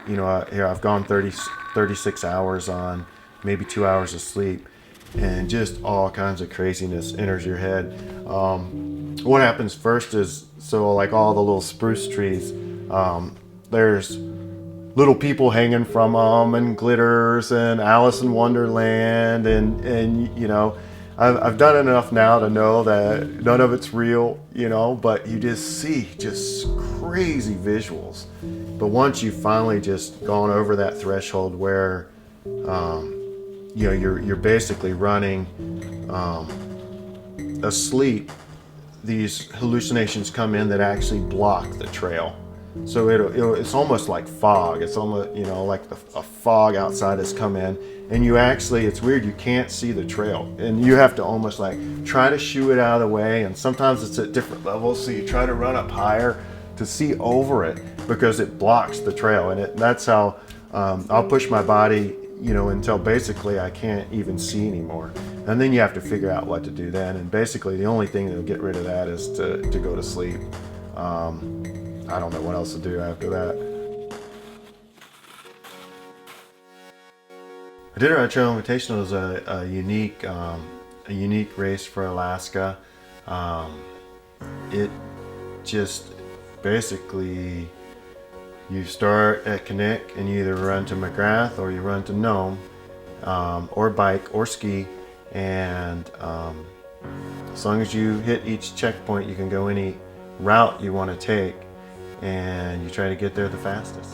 here I've gone 36 hours on maybe 2 hours of sleep, and just all kinds of craziness enters your head. What happens first is, so like all the little spruce trees, there's little people hanging from them, and glitters, and Alice in Wonderland, and I've done it enough now to know that none of it's real, but you just see just crazy visuals. But once you've finally just gone over that threshold where you're basically running asleep, these hallucinations come in that actually block the trail. So it's almost like fog. It's almost, like a fog outside has come in, and it's weird, you can't see the trail, and you have to almost like try to shoo it out of the way, and sometimes it's at different levels, so you try to run up higher to see over it because it blocks the trail, and that's how I'll push my body, until basically I can't even see anymore. And then you have to figure out what to do then, and basically the only thing that'll get rid of that is to go to sleep. I don't know what else to do after that. Iditarod Trail Invitational is a unique race for Alaska. It just basically, you start at Kinnick and you either run to McGrath or you run to Nome, or bike or ski, and as long as you hit each checkpoint, you can go any route you want to take, and you try to get there the fastest.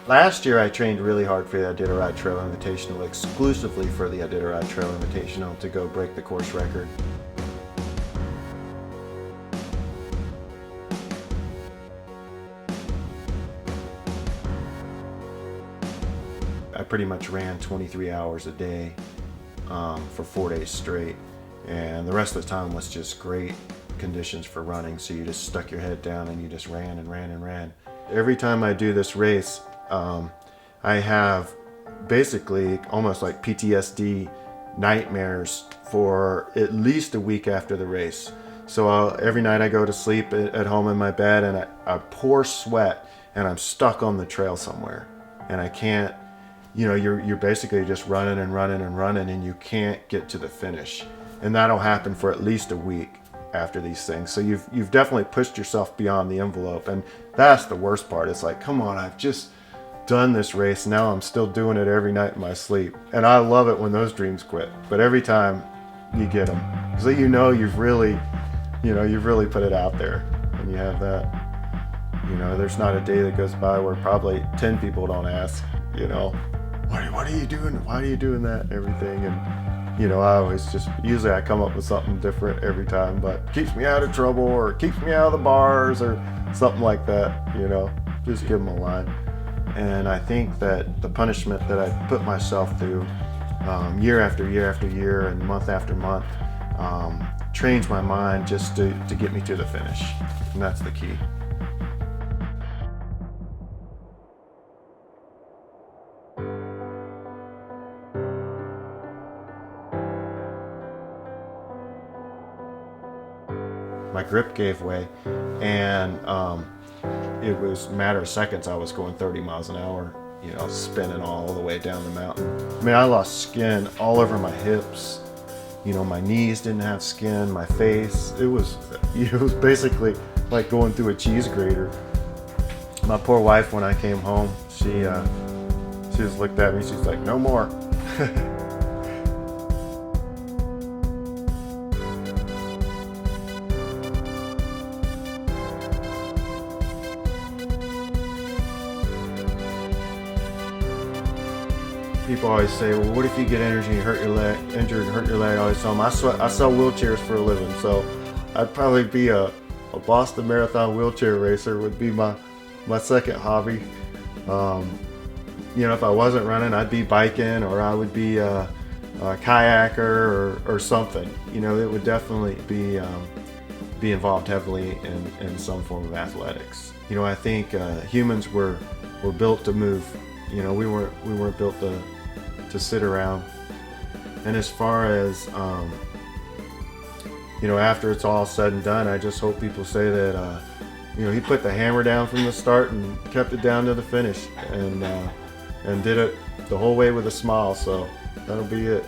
Last year I trained really hard for the Iditarod Trail Invitational, exclusively for the Iditarod Trail Invitational, to go break the course record. I pretty much ran 23 hours a day for 4 days straight, and the rest of the time was just great conditions for running, so you just stuck your head down and you just ran and ran and ran. Every time I do this race, I have basically almost like PTSD nightmares for at least a week after the race. So every night I go to sleep at home in my bed, and I pour sweat, and I'm stuck on the trail somewhere, and I can't, you're basically just running and running and running, and you can't get to the finish. And that'll happen for at least a week after these things. So you've definitely pushed yourself beyond the envelope, and that's the worst part. It's like, come on, I've just done this race, now I'm still doing it every night in my sleep. And I love it when those dreams quit, but every time you get them, so you've really put it out there, and you have that. There's not a day that goes by where probably 10 people don't ask, what are you doing? Why are you doing that? And everything. And I always usually I come up with something different every time, but keeps me out of trouble or keeps me out of the bars or something like that, just give them a line. And I think that the punishment that I put myself through year after year after year and month after month trains my mind just to get me to the finish, and that's the key. My grip gave way, and it was a matter of seconds. I was going 30 miles an hour, spinning all the way down the mountain. I mean, I lost skin all over my hips. My knees didn't have skin, my face. It was basically like going through a cheese grater. My poor wife, when I came home, she just looked at me. She's like, "No more." People always say, well, what if you get injured and you hurt your leg? I always tell them, I sell wheelchairs for a living, so I'd probably be a Boston Marathon wheelchair racer would be my second hobby. If I wasn't running, I'd be biking, or I would be a kayaker or something. It would definitely be involved heavily in some form of athletics. I think humans were built to move. We weren't built to sit around. And as far as after it's all said and done, I just hope people say that he put the hammer down from the start and kept it down to the finish, and did it the whole way with a smile. So that'll be it.